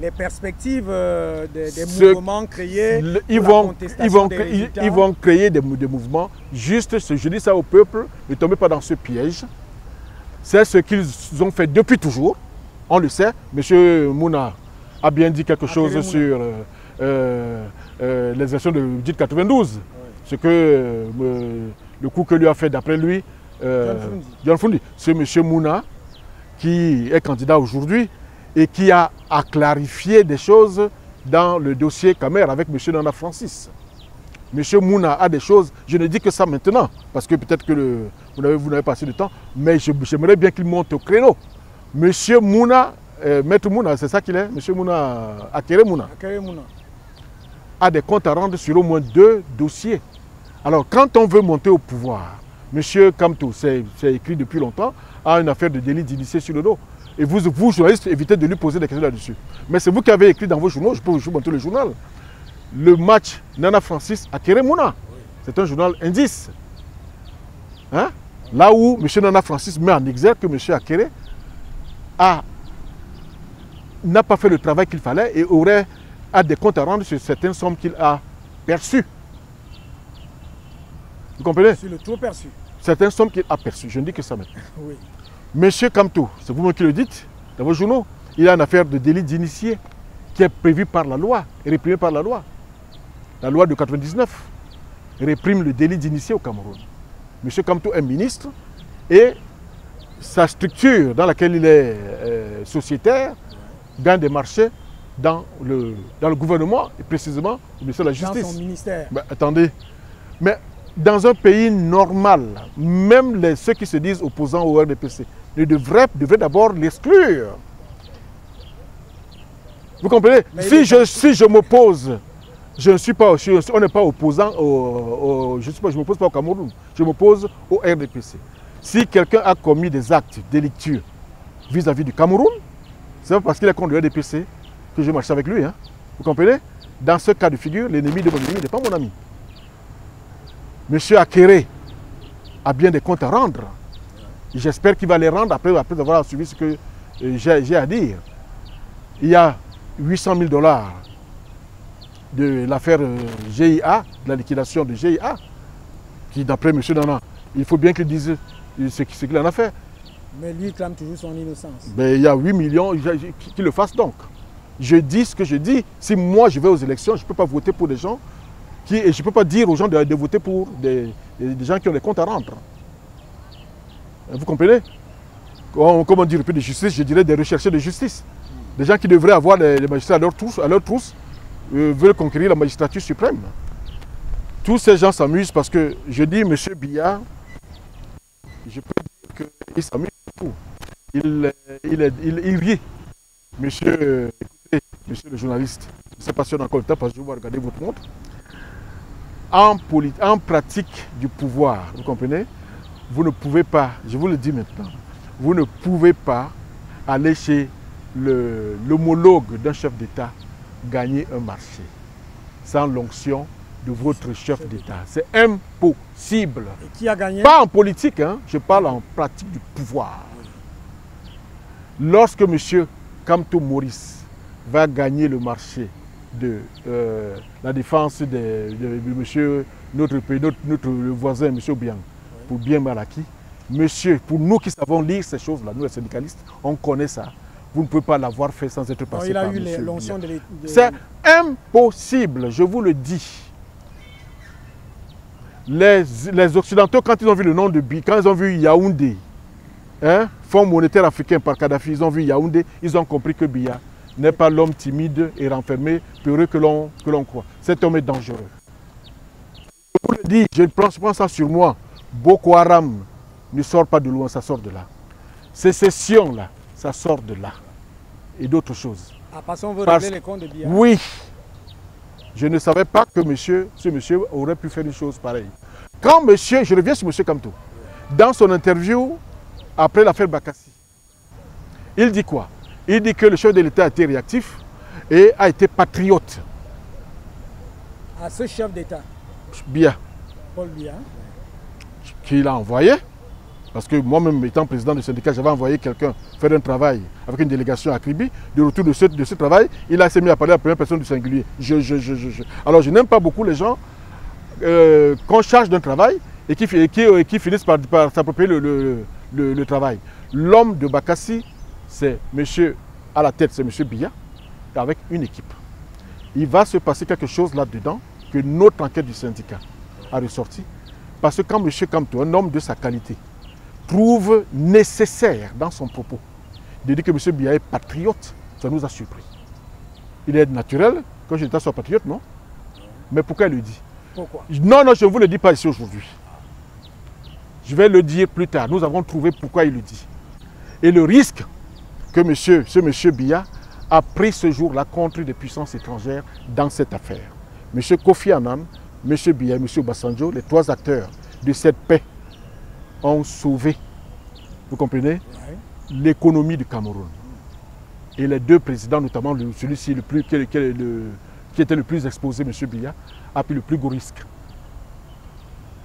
Les perspectives des mouvements créés, ils vont créer des mouvements. Juste, je dis ça au peuple, ne tombez pas dans ce piège. C'est ce qu'ils ont fait depuis toujours. On le sait. M. Mouna a bien dit quelque chose sur les élections de 1992. Ce que le coup que lui a fait d'après lui, John Fundi. C'est M. Mouna qui est candidat aujourd'hui et qui a clarifié des choses dans le dossier Kamer avec M. Nana Francis. M. Mouna a des choses, je ne dis que ça maintenant, parce que peut-être que vous n'avez pas assez de temps, mais j'aimerais bien qu'il monte au créneau. M. Mouna, Maître Mouna, c'est ça qu'il est, M. Mouna, Akere Mouna, a des comptes à rendre sur au moins 2 dossiers. Alors, quand on veut monter au pouvoir, M. Kamto, c'est écrit depuis longtemps, a une affaire de délit d'initié sur le dos. Et vous, journalistes, évitez de lui poser des questions là-dessus. Mais c'est vous qui avez écrit dans vos journaux, je peux vous montrer le journal. Le match Nana Francis Akere Mouna, c'est un journal indice. Hein? Là où M. Nana Francis met en exergue que M. Akere n'a pas fait le travail qu'il fallait et a des comptes à rendre sur certaines sommes qu'il a perçues. Vous comprenez? Sur le trop perçu. Certaines sommes qu'il a perçues. Je ne dis que ça maintenant. Oui. Monsieur Kamto, c'est vous-même qui le dites dans vos journaux, il a une affaire de délit d'initié qui est prévue par la loi, réprimée par la loi. La loi de 1999 réprime le délit d'initié au Cameroun. Monsieur Kamto est ministre et sa structure dans laquelle il est sociétaire gagne des marchés dans le gouvernement et précisément au ministère de la Justice. Dans son ministère. Ben, attendez, mais dans un pays normal, même ceux qui se disent opposants au RDPC devraient d'abord l'exclure. Vous comprenez? Si je m'oppose, on n'est pas opposant je m'oppose pas au Cameroun, je m'oppose au RDPC. Si quelqu'un a commis des actes délictueux vis-à-vis du Cameroun, c'est pas parce qu'il est contre le RDPC que je marche avec lui. Hein. Vous comprenez? Dans ce cas de figure, l'ennemi de mon ennemi n'est pas mon ami. Monsieur Akere a bien des comptes à rendre. J'espère qu'il va les rendre après avoir suivi ce que j'ai à dire. Il y a 800 000 $ de l'affaire GIA, de la liquidation de GIA, qui d'après M. Nana, il faut bien qu'il dise ce qu'il en a fait. Mais lui clame toujours son innocence. Mais il y a 8 millions, qu'il le fasse donc. Je dis ce que je dis. Si moi je vais aux élections, je ne peux pas voter pour des gens et je ne peux pas dire aux gens de voter pour des gens qui ont des comptes à rendre. Vous comprenez? Comment dire, de justice, je dirais des recherchés de justice. Des gens qui devraient avoir les magistrats à leur trousse, veulent conquérir la magistrature suprême. Tous ces gens s'amusent parce que je dis, M. Biya, je peux dire qu'il s'amuse beaucoup. Il rit. Monsieur le journaliste, je ne sais pas si on a encore le temps parce que je vais regarder votre montre. En pratique du pouvoir, vous comprenez, vous ne pouvez pas, je vous le dis maintenant, vous ne pouvez pas aller chez l'homologue d'un chef d'État gagner un marché sans l'onction de votre chef d'État. C'est impossible. Et qui a gagné? Pas en politique, hein, je parle en pratique du pouvoir. Lorsque M. Kamto Maurice va gagner le marché de la défense de monsieur, notre voisin, M. Obiang, pour bien mal acquis. Monsieur, pour nous qui savons lire ces choses-là, nous les syndicalistes, on connaît ça. Vous ne pouvez pas l'avoir fait sans être passé par monsieur. Il a eu l'onction de... C'est impossible, je vous le dis. Les Occidentaux, quand ils ont vu le nom de Biya, quand ils ont vu Yaoundé, hein, Fonds monétaire africain par Kadhafi, ils ont vu Yaoundé, ils ont compris que Biya n'est pas l'homme timide et renfermé, peureux que l'on croit. Cet homme est dangereux. Je vous le dis, je prends ça sur moi. Boko Haram ne sort pas de loin, ça sort de là. Ces sessions-là, ça sort de là. Et d'autres choses. Ah, parce qu'on veut régler les comptes de Biya. Oui. Je ne savais pas que ce monsieur aurait pu faire une chose pareille. Quand monsieur, je reviens sur monsieur Kamto, dans son interview après l'affaire Bakassi, il dit quoi? Il dit que le chef de l'État a été réactif et a été patriote. À ce chef d'État, Biya, Paul Biya, qu'il a envoyé, parce que moi-même étant président du syndicat, j'avais envoyé quelqu'un faire un travail avec une délégation à Kribi. De retour de ce travail, il s'est mis à parler à la première personne du singulier. Alors je n'aime pas beaucoup les gens qu'on charge d'un travail et qui finissent par s'approprier le travail. L'homme de Bakassi, c'est monsieur à la tête, c'est monsieur Biya, avec une équipe. Il va se passer quelque chose là-dedans que notre enquête du syndicat a ressorti. Parce que quand monsieur Kamto, un homme de sa qualité, trouve nécessaire dans son propos de dire que monsieur Biya est patriote, ça nous a surpris. Il est naturel que l'État soit patriote, non? Mais pourquoi il le dit? Pourquoi? Non, je ne vous le dis pas ici aujourd'hui. Je vais le dire plus tard. Nous avons trouvé pourquoi il le dit. Et le risque que ce monsieur Biya a pris ce jour-là contre des puissances étrangères dans cette affaire. Monsieur Kofi Annan, monsieur Biya et monsieur Obasanjo, les trois acteurs de cette paix, ont sauvé, vous comprenez, l'économie du Cameroun. Et les deux présidents, notamment celui-ci qui était le plus exposé, M. Biya, a pris le plus gros risque.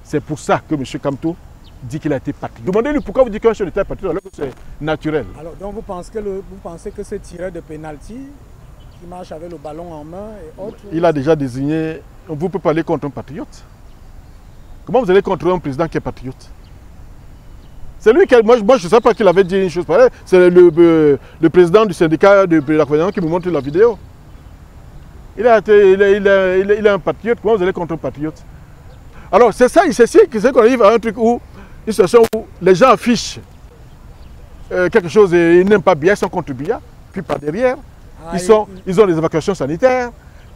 C'est pour ça que M. Kamto dit qu'il a été patriote. Demandez-lui pourquoi vous dites qu'un chef d'État est patriote alors que c'est naturel. Alors donc vous pensez que ce tireur de pénalty qui marche avec le ballon en main et autres... Il a déjà désigné... Vous ne pouvez pas aller contre un patriote. Comment vous allez contre un président qui est patriote? C'est lui qui... Moi je ne sais pas qu'il avait dit une chose pareille. C'est le président du syndicat de l'accompagnement qui me montre la vidéo. Il est un patriote. Comment vous allez contre un patriote? Alors c'est ça, c'est qu'on arrive à un truc où, une situation où les gens affichent quelque chose et ils n'aiment pas Biya, ils sont contre Biya. Puis par derrière, ils ont des évacuations sanitaires.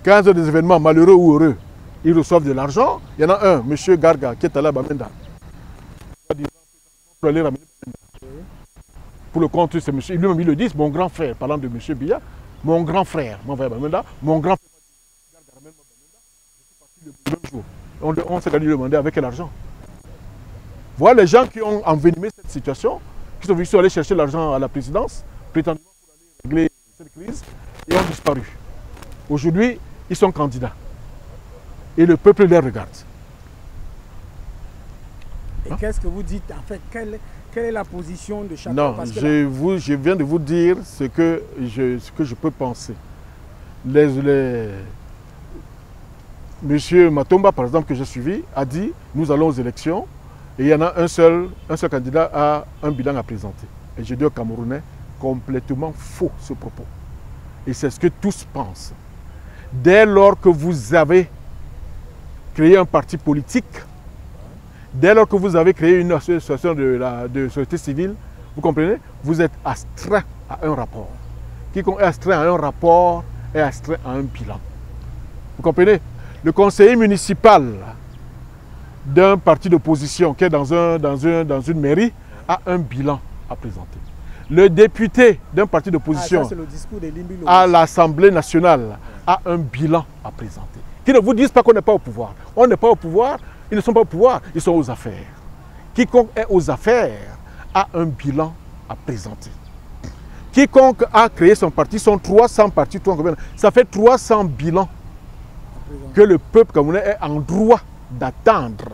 Quand ils ont des événements malheureux ou heureux, ils reçoivent de l'argent. Il y en a un, M. Garga, qui est allé à Bamenda. Pour aller ramener Bamenda. Pour le compte, c'est monsieur, lui-même il le dit, mon grand frère, parlant de M. Biya, mon grand frère m'a envoyé à Bamenda, mon grand frère m'a dit, je suis parti le même jour. On s'est allé lui demander avec quel argent. Voilà les gens qui ont envenimé cette situation, qui sont allés chercher l'argent à la présidence, prétendument pour aller régler cette crise, et ont disparu. Aujourd'hui, ils sont candidats. Et le peuple les regarde. Et qu'est-ce que vous dites? En fait, quelle est la position de chacun? Non, je viens de vous dire ce que je peux penser. Monsieur Matomba, par exemple, que j'ai suivi, a dit nous allons aux élections et il y en a un seul candidat a un bilan à présenter. Et je dis aux Camerounais, complètement faux ce propos. Et c'est ce que tous pensent. Dès lors que vous avez créé un parti politique, dès lors que vous avez créé une association de société civile, vous comprenez, vous êtes astreint à un rapport. Quiconque est astreint à un rapport est astreint à un bilan. Vous comprenez? Le conseiller municipal d'un parti d'opposition qui est dans une mairie a un bilan à présenter. Le député d'un parti d'opposition à l'Assemblée nationale a un bilan à présenter. Qui ne vous disent pas qu'on n'est pas au pouvoir. On n'est pas au pouvoir, ils ne sont pas au pouvoir, ils sont aux affaires. Quiconque est aux affaires a un bilan à présenter. Quiconque a créé son parti, sont 300 partis, ça fait 300 bilans que le peuple camerounais est en droit d'attendre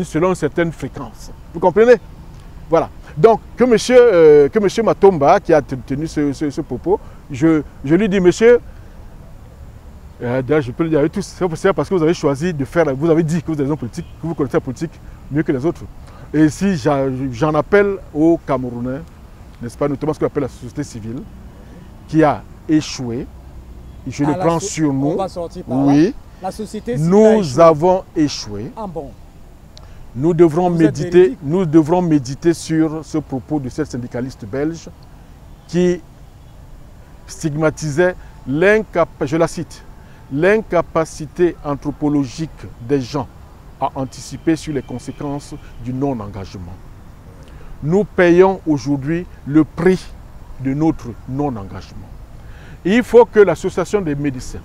selon une certaine fréquence. Vous comprenez? Voilà. Donc, que monsieur Matomba, qui a tenu ce propos, je lui dis, monsieur, je peux le dire avec tous, c'est parce que vous avez choisi de faire, vous avez dit que vous êtes des hommes politiques, que vous connaissez la politique mieux que les autres. Et si j'en appelle aux Camerounais, n'est-ce pas, notamment ce qu'on appelle la société civile, qui a échoué, je le prends sur nous, oui, la société nous avons échoué. Ah bon. Nous devrons méditer sur ce propos de cette syndicaliste belge qui stigmatisait je la cite, l'incapacité anthropologique des gens à anticiper sur les conséquences du non-engagement. Nous payons aujourd'hui le prix de notre non-engagement. Il faut que l'association des médecins,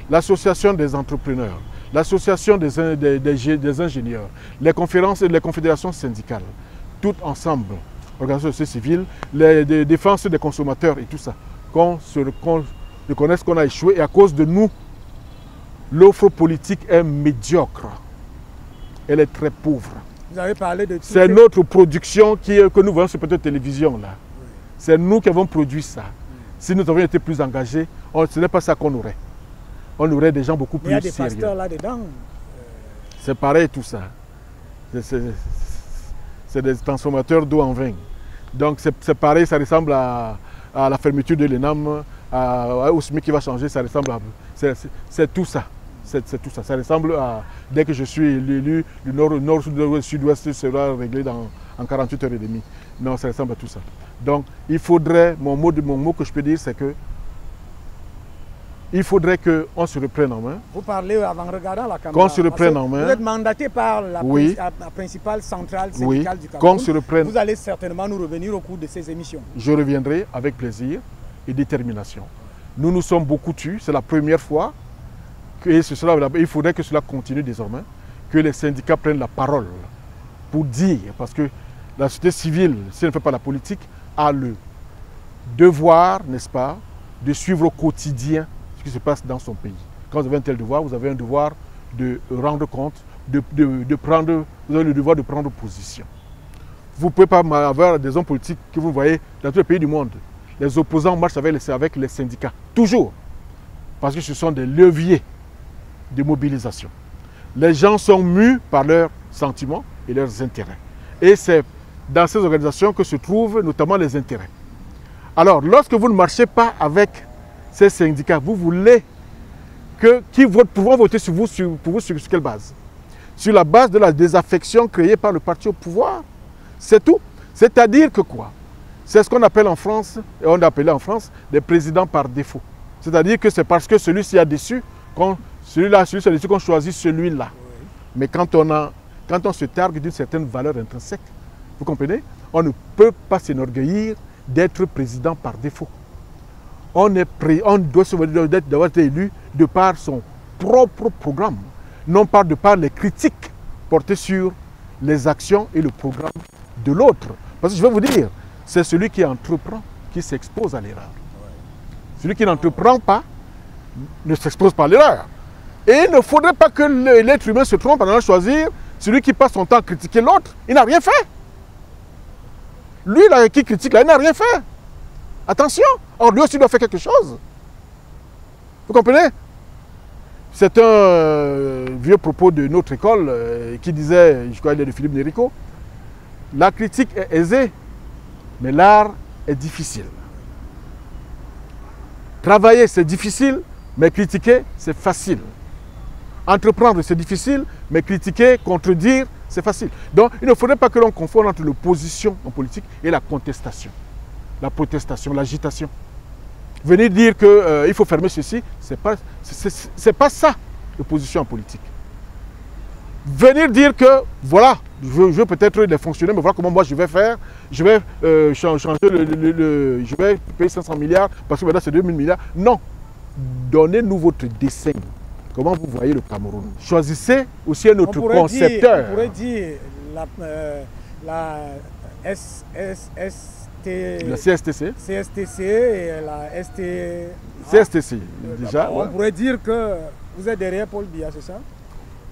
l'association des entrepreneurs, l'association des ingénieurs, les conférences et les confédérations syndicales, toutes ensemble, organisations de société civile, les défenses des consommateurs et tout ça, qu'on reconnaisse qu'on a échoué et à cause de nous, l'offre politique est médiocre. Elle est très pauvre. Vous avez parlé de... C'est notre production que nous voyons sur cette télévision là. Oui. C'est nous qui avons produit ça. Oui. Si nous avions été plus engagés, ce n'est pas ça qu'on aurait. On aurait des gens beaucoup plus sérieux. Il y a des pasteurs là-dedans. C'est pareil tout ça. C'est des transformateurs d'eau en vin. Donc c'est pareil, ça ressemble à la fermeture de l'ENAM, au SMIC qui va changer, ça ressemble à... C'est tout ça. C'est tout ça. Ça ressemble à... Dès que je suis élu, le nord, sud-ouest sera réglé en 48 heures et demie. Non, ça ressemble à tout ça. Donc, il faudrait... Mon mot que je peux dire, c'est que il faudrait qu'on se reprenne en main. Vous parlez en regardant la caméra. Qu'on se reprenne en main. Vous êtes mandaté par la principale centrale syndicale du Cameroun. Qu'on se reprenne. Vous allez certainement nous revenir au cours de ces émissions. Je reviendrai avec plaisir et détermination. Nous nous sommes beaucoup tus. C'est la première fois. Et il faudrait que cela continue désormais. Que les syndicats prennent la parole pour dire. Parce que la société civile, si elle ne fait pas la politique, a le devoir, n'est-ce pas, de suivre au quotidien ce qui se passe dans son pays. Quand vous avez un tel devoir, vous avez un devoir de rendre compte, vous avez le devoir de prendre position. Vous ne pouvez pas avoir des hommes politiques que vous voyez dans tous les pays du monde. Les opposants marchent avec les syndicats, toujours. Parce que ce sont des leviers de mobilisation. Les gens sont mus par leurs sentiments et leurs intérêts. Et c'est dans ces organisations que se trouvent notamment les intérêts. Alors, lorsque vous ne marchez pas avec ces syndicats, vous voulez qu'ils pourront voter sur vous, sur quelle base? Sur la base de la désaffection créée par le parti au pouvoir. C'est tout. C'est-à-dire que quoi? C'est ce qu'on appelle en France, et on a appelé en France, des présidents par défaut. C'est-à-dire que c'est parce que celui-ci a déçu, celui-ci qu'on choisit celui-là. Oui. Mais quand on se targue d'une certaine valeur intrinsèque, vous comprenez? On ne peut pas s'enorgueillir d'être président par défaut. On doit se d'avoir été élu de par son propre programme, non pas de par les critiques portées sur les actions et le programme de l'autre. Parce que je vais vous dire, c'est celui qui entreprend qui s'expose à l'erreur. Celui qui n'entreprend pas ne s'expose pas à l'erreur. Et il ne faudrait pas que l'être humain se trompe en allant choisir celui qui passe son temps à critiquer l'autre. Il n'a rien fait. Lui, là, qui critique, là, il n'a rien fait. Attention. Or, lui aussi doit faire quelque chose. Vous comprenez? C'est un vieux propos de notre école qui disait, je crois qu'il est de Philippe Nérico, la critique est aisée, mais l'art est difficile. Travailler, c'est difficile, mais critiquer, c'est facile. Entreprendre, c'est difficile, mais critiquer, contredire, c'est facile. Donc, il ne faudrait pas que l'on confonde entre l'opposition en politique et la contestation, la protestation, l'agitation. Venir dire qu'il faut fermer ceci, c'est pas ça, l'opposition en politique. Venir dire que, voilà, je veux peut-être les fonctionnaires, mais voilà comment moi je vais faire, je vais changer je vais payer 500 milliards, parce que maintenant c'est 2000 milliards. Non, donnez-nous votre dessin. Comment vous voyez le Cameroun? Choisissez aussi un autre concepteur. On pourrait dire la CSTC. CSTC et la ST... CSTC, déjà. On pourrait dire que vous êtes derrière Paul Biya, c'est ça?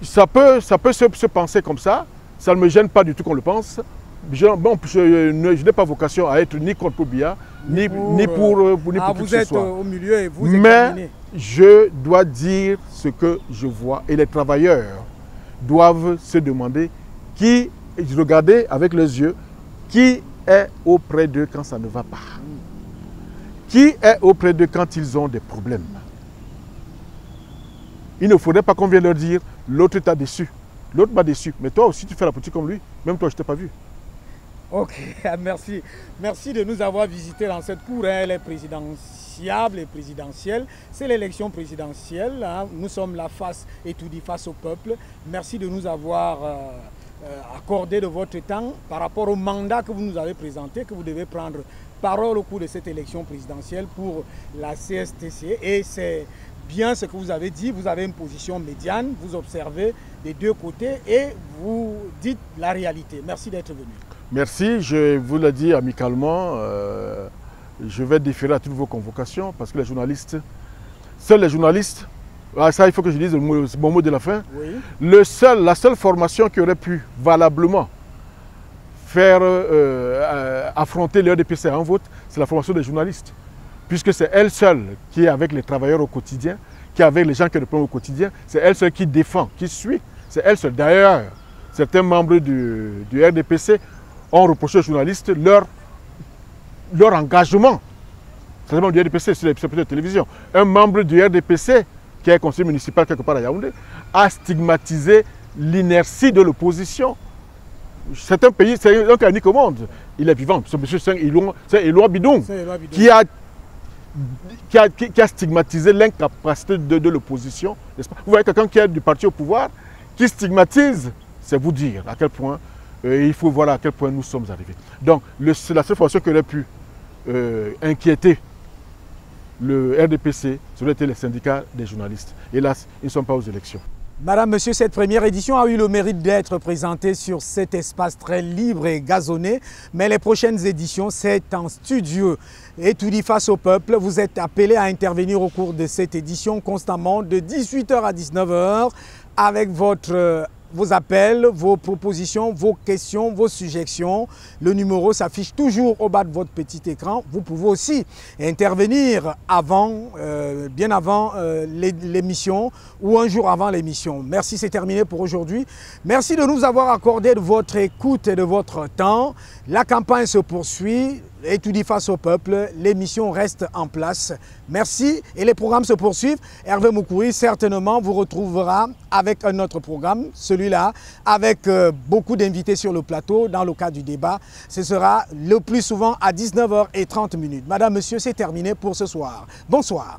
Ça peut se penser comme ça. Ça ne me gêne pas du tout qu'on le pense. Je n'ai pas vocation à être ni contre Paul Biya, ni pour qui que ce soit. Vous êtes au milieu et vous examinez. Mais je dois dire ce que je vois. Et les travailleurs doivent se demander regarder avec les yeux, qui est auprès d'eux quand ça ne va pas? Qui est auprès d'eux quand ils ont des problèmes? Il ne faudrait pas qu'on vienne leur dire, l'autre t'a déçu. L'autre m'a déçu. Mais toi aussi, tu fais la politique comme lui. Même toi, je ne t'ai pas vu. Ok, merci. Merci de nous avoir visités dans cette cour. Elle est présidentiable et présidentielle. C'est l'élection présidentielle. Hein. Nous sommes la face étourdie face au peuple. Merci de nous avoir accordé de votre temps par rapport au mandat que vous nous avez présenté, que vous devez prendre parole au cours de cette élection présidentielle pour la CSTC. Et c'est bien ce que vous avez dit, vous avez une position médiane, vous observez des deux côtés et vous dites la réalité. Merci d'être venu. Merci, je vous l'ai dit amicalement, je vais déférer à toutes vos convocations parce que les journalistes, seuls les journalistes, ça il faut que je dise mon mot de la fin, Oui. la seule formation qui aurait pu valablement faire affronter le RDPC à un vote, c'est la formation des journalistes. Puisque c'est elle seule qui est avec les travailleurs au quotidien, qui est avec les gens qui ont des problèmes au quotidien, c'est elle seule qui défend, qui suit, c'est elle seule. D'ailleurs, certains membres du RDPC ont reproché aux journalistes leur engagement. C'est le membre du RDPC sur les plateaux de télévision. Un membre du RDPC, qui est conseiller municipal quelque part à Yaoundé, a stigmatisé l'inertie de l'opposition. C'est un pays, c'est un cas unique au monde. Il est vivant. Ce monsieur Éloi Bidon, qui a stigmatisé l'incapacité de l'opposition. Vous voyez quelqu'un qui est du parti au pouvoir, qui stigmatise, c'est vous dire à quel point, il faut voir à quel point nous sommes arrivés. Donc, c'est la seule formation qui aurait pu inquiéter le RDPC, ça aurait été les syndicats des journalistes. Hélas, ils ne sont pas aux élections. Madame, Monsieur, cette première édition a eu le mérite d'être présentée sur cet espace très libre et gazonné, mais les prochaines éditions, c'est en studio. Et tout dit face au peuple, vous êtes appelés à intervenir au cours de cette édition constamment de 18h à 19h avec vos appels, vos propositions, vos questions, vos suggestions. Le numéro s'affiche toujours au bas de votre petit écran. Vous pouvez aussi intervenir bien avant l'émission ou un jour avant l'émission. Merci, c'est terminé pour aujourd'hui. Merci de nous avoir accordé de votre écoute et de votre temps. La campagne se poursuit. Et tout dit face au peuple, l'émission reste en place. Merci et les programmes se poursuivent. Hervé Moukouri certainement vous retrouvera avec un autre programme, celui-là, avec beaucoup d'invités sur le plateau dans le cadre du débat. Ce sera le plus souvent à 19h30. Madame, Monsieur, c'est terminé pour ce soir. Bonsoir.